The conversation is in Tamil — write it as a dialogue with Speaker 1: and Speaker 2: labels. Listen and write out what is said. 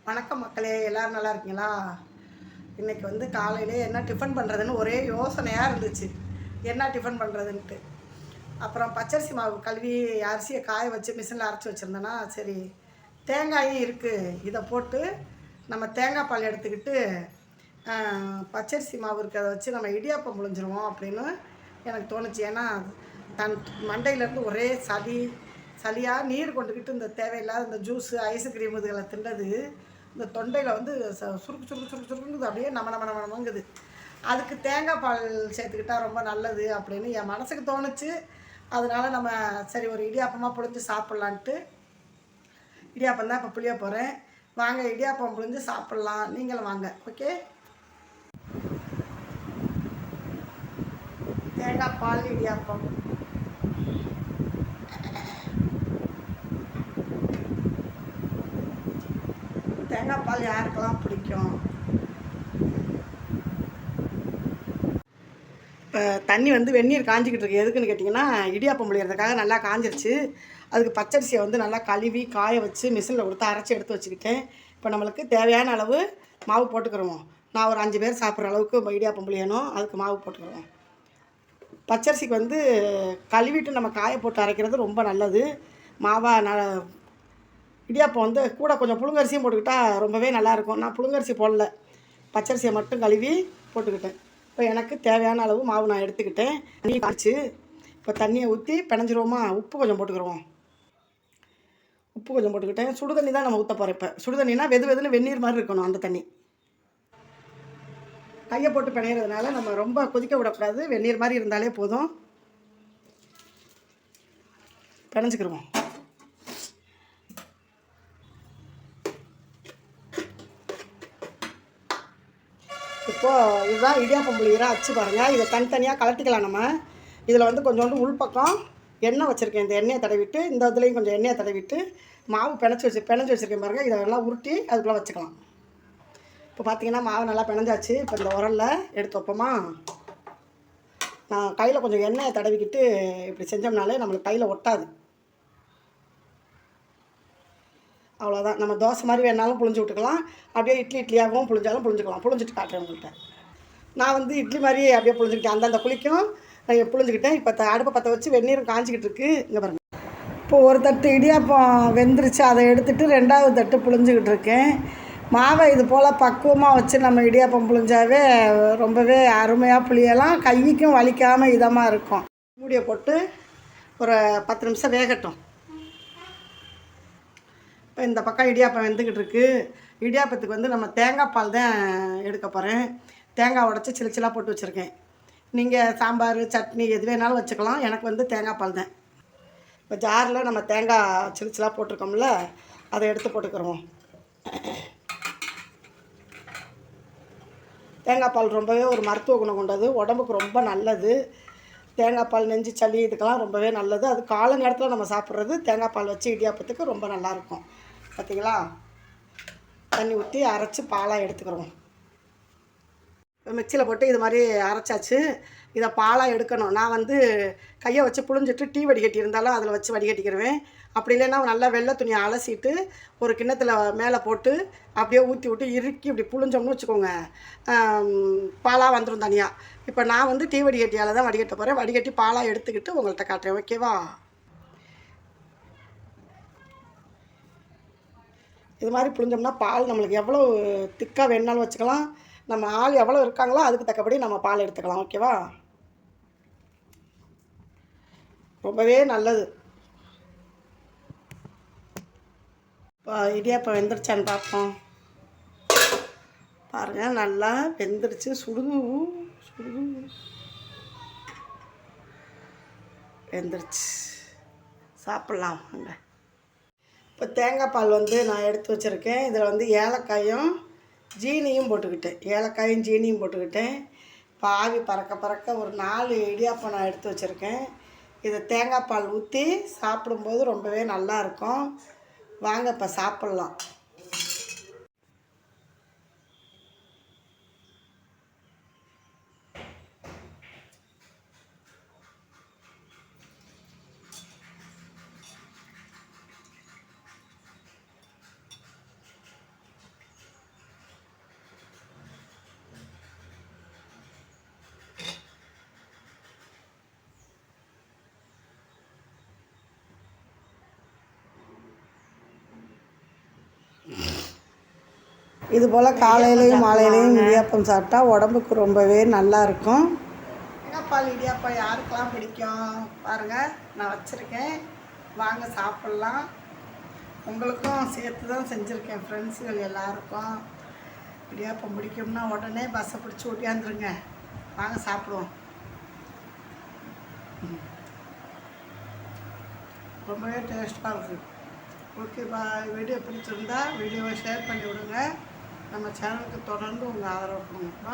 Speaker 1: வணக்கம் மக்களே, எல்லோரும் நல்லா இருக்கீங்களா? இன்றைக்கி வந்து காலையிலே என்ன டிஃபன் பண்ணுறதுன்னு ஒரே யோசனையாக இருந்துச்சு. என்ன டிஃபன் பண்ணுறதுன்ட்டு. அப்புறம் பச்சரிசி மாவு கழுவி அரிசியை காய வச்சு மிஷினில் அரைச்சி வச்சுருந்தேன்னா, சரி தேங்காயும் இருக்குது, இதை போட்டு நம்ம தேங்காய் பால் எடுத்துக்கிட்டு பச்சரிசி மாவு இருக்கிறத வச்சு நம்ம இடியாப்பம் புழிஞ்சிருவோம் அப்படின்னு எனக்கு தோணுச்சு. ஏன்னா தன் மண்டையிலேருந்து ஒரே சளியாக நீர் கொண்டுக்கிட்டு இந்த தேவையில்லாத இந்த ஜூஸு ஐஸ்கிரீம் இதுகளை திண்டது இந்த தொண்டையில் வந்து சுருக்கு சுருக்கு சுருக்கு சுருக்குங்குது, அப்படியே நம்ம நம்ம நமங்குது. அதுக்கு தேங்காய் பால் சேர்த்துக்கிட்டால் ரொம்ப நல்லது அப்படின்னு என் மனசுக்கு தோணுச்சு. அதனால் நம்ம சரி ஒரு இடியாப்பமாக புழிஞ்சு சாப்பிட்லான்ட்டு இடியாப்பம் தான் இப்போ புளிய போகிறேன். வாங்க இடியாப்பம் புழிஞ்சு சாப்பிட்லாம், நீங்களும் வாங்க. ஓகே, தேங்காய் பால் இடியாப்பம். தேங்காய் பால் யாருக்கெல்லாம் பிடிக்கும்? இப்போ தண்ணி வந்து வெந்நீர் காஞ்சிக்கிட்டு இருக்கு. எதுக்குன்னு கேட்டிங்கன்னா, இடியாப்பம் புளியறதுக்காக நல்லா காஞ்சிருச்சு. அதுக்கு பச்சரிசியை வந்து நல்லா கழுவி காய வச்சு மிஷினில் கொடுத்து அரைச்சி எடுத்து வச்சுக்கிட்டேன். இப்போ நம்மளுக்கு தேவையான அளவு மாவு போட்டுக்கிறோம். நான் ஒரு 5 பேர் சாப்பிட்ற அளவுக்கு இடியாப்பம் புளியணும், அதுக்கு மாவு போட்டுக்கிறோம். பச்சரிசிக்கு வந்து கழுவிட்டு நம்ம காய போட்டு அரைக்கிறது ரொம்ப நல்லது. இடியாப்பம் வந்து கூட கொஞ்சம் புழுங்கரிசியும் போட்டுக்கிட்டால் ரொம்பவே நல்லாயிருக்கும். நான் புழுங்கரிசி போடல, பச்சரிசியை மட்டும் கழுவி போட்டுக்கிட்டேன். இப்போ எனக்கு தேவையான அளவு மாவு நான் எடுத்துக்கிட்டேன். தண்ணி காய்ச்சி இப்போ தண்ணியை ஊற்றி பிணைஞ்சிருவோமா. உப்பு கொஞ்சம் போட்டுக்கிடுவோம். உப்பு கொஞ்சம் போட்டுக்கிட்டேன். சுடு தண்ணி தான் நம்ம ஊற்ற போகிறோம். இப்போ சுடு தண்ணினா வெது வெதுன்னு வெந்நீர் மாதிரி இருக்கணும் அந்த தண்ணி. கையை போட்டு பிணையிறதுனால நம்ம ரொம்ப கொதிக்க விடக்கூடாது, வெந்நீர் மாதிரி இருந்தாலே போதும். பிணைஞ்சிக்கிடுவோம். இப்போது இதுதான் இடியாப்பம் புளிகிற அச்சு பாருங்கள். இதை தனித்தனியாக கலட்டிக்கலாம். நம்ம இதில் வந்து கொஞ்சோண்டு உள்பக்கம் எண்ணெய் வச்சுருக்கேன். இந்த எண்ணெயை தடவிட்டு இந்த இதுலேயும் கொஞ்சம் எண்ணெயை தடவிட்டு மாவு பிணைஞ்சி வச்சுருக்கேன் பாருங்கள். இதை நல்லா உருட்டி அதுக்குள்ளே வச்சுக்கலாம். இப்போ பார்த்திங்கன்னா மாவு நல்லா பிணைஞ்சாச்சு. இப்போ இந்த உரலில் எடுத்து வைப்போமா. நான் கையில் கொஞ்சம் எண்ணெயை தடவிக்கிட்டு இப்படி செஞ்சோம்னாலே நம்மளுக்கு கையில் ஒட்டாது. அவ்வளோதான். நம்ம தோசை மாதிரி வேணாலும் புழிஞ்சு விட்டுக்கலாம், அப்படியே இட்லியாகவும் புழிஞ்சாலும் புழிஞ்சிக்கலாம். புழிஞ்சிட்டு காட்டுறேன் உங்கள்கிட்ட. நான் வந்து இட்லி மாதிரி அப்படியே புழிஞ்சிக்கிட்டேன். அந்தந்த புளிக்கும் நான் புழிஞ்சிக்கிட்டேன். இப்போ அடுப்பை பற்ற வச்சு வெந்நீரும் காஞ்சிக்கிட்டு இருக்குது. இங்கே பாருங்கள். இப்போ ஒரு தட்டு இடியாப்பம் வெந்துருச்சு, அதை எடுத்துகிட்டு 2வது தட்டு புழிஞ்சிக்கிட்டு இருக்கேன். மாவை இது போல் பக்குவமாக வச்சு நம்ம இடியாப்பம் புழிஞ்சாவே ரொம்பவே அருமையாக புளியலாம், கைக்கும் வலிக்காமல் இதமாக இருக்கும். மூடியை போட்டு ஒரு 10 நிமிஷம் வேகட்டும். இப்போ இந்த பக்கம் இடியாப்பம் வெந்துக்கிட்டு இருக்குது. இடியாப்பத்துக்கு வந்து நம்ம தேங்காய் பால் தான் எடுக்க போகிறேன். தேங்காய் உடச்சி சில்லா போட்டு வச்சுருக்கேன். நீங்கள் சாம்பார் சட்னி எது வேணாலும் வச்சுக்கலாம். எனக்கு வந்து தேங்காய் பால் தான். இப்போ ஜாரில் நம்ம தேங்காய் சில்லா போட்டிருக்கோம்ல, அதை எடுத்து போட்டுக்கிறோம். தேங்காய் பால் ரொம்பவே ஒரு மருத்துவ குணம் கொண்டது, உடம்புக்கு ரொம்ப நல்லது. தேங்காய் பால் நெஞ்சு சளி இதுக்கெல்லாம் ரொம்பவே நல்லது. அது காலை நேரத்தில் நம்ம சாப்பிட்றது தேங்காய் பால் வச்சு இடியாப்பத்துக்கு ரொம்ப நல்லாயிருக்கும். பார்த்திங்களா, தண்ணி ஊற்றி அரைச்சி பாலாக எடுத்துக்கிறோம். மிக்சியில் போட்டு இது மாதிரி அரைச்சாச்சு. இதை பாலாக எடுக்கணும். நான் வந்து கையை வச்சு புழிஞ்சிட்டு டீ வடிகட்டி இருந்தாலும் அதில் வச்சு வடிகட்டிக்கிடுவேன். அப்படி இல்லைன்னா நல்லா வெள்ளை துணியை அலசிட்டு ஒரு கிண்ணத்தில் மேலே போட்டு அப்படியே ஊற்றி விட்டு இறுக்கி இப்படி புழிஞ்சோம்னு வச்சுக்கோங்க, பாலாக வந்துடும் தனியாக. இப்போ நான் வந்து டீ வடிகட்டியால் தான் வடிகட்ட போகிறேன். வடிகட்டி பாலாக எடுத்துக்கிட்டு உங்கள்கிட்ட காட்டுறேன். ஓகேவா? இது மாதிரி புழிஞ்சோம்னா பால் நம்மளுக்கு எவ்வளோ திக்காக வேணுனாலும் வச்சுக்கலாம். நம்ம ஆள் எவ்வளோ இருக்காங்களோ அதுக்கு தக்கபடி நம்ம பால் எடுத்துக்கலாம். ஓகேவா? ரொம்பவே நல்லது. இப்போ இடியாப்பம் வெந்துருச்சான்னு பார்ப்போம். பாருங்கள், நல்லா வெந்துருச்சு. சுடுது வெந்துருச்சு. சாப்பிட்லாம் வாங்க. இப்போ தேங்காய் பால் வந்து நான் எடுத்து வச்சுருக்கேன். இதில் வந்து ஏலக்காயும் ஜீனியும் போட்டுக்கிட்டேன். ஏலக்காயும் ஜீனியும் போட்டுக்கிட்டேன். இப்போ ஆவி பறக்க ஒரு 4 இடியாப்பம் நான் எடுத்து வச்சுருக்கேன். இதை தேங்காய் பால் ஊற்றி சாப்பிடும்போது ரொம்பவே நல்லாயிருக்கும். வாங்க இப்போ சாப்பிட்லாம். இது போல் காலையிலையும் மாலையிலையும் இடியாப்பம் சாப்பிட்டா உடம்புக்கு ரொம்பவே நல்லாயிருக்கும். தேங்காய்பால் இடியாப்பம் யாருக்கெல்லாம் பிடிக்கும் பாருங்கள், நான் வச்சுருக்கேன், வாங்க சாப்பிட்லாம். உங்களுக்கும் சேர்த்து தான் செஞ்சுருக்கேன். ஃப்ரெண்ட்ஸுகள் எல்லாருக்கும் இடியாப்பம் பிடிக்கும்னா உடனே பஸ்ஸை பிடிச்சி ஓட்டியாந்துருங்க, வாங்க சாப்பிடுவோம். ரொம்பவே டேஸ்ட்டாக இருக்குது. ஓகேப்பா, வீடியோ பிடிச்சிருந்தா வீடியோவை ஷேர் பண்ணி விடுங்க. நம்ம சேனலுக்கு தொடர்ந்து உங்கள் ஆதரவு கொடுங்க.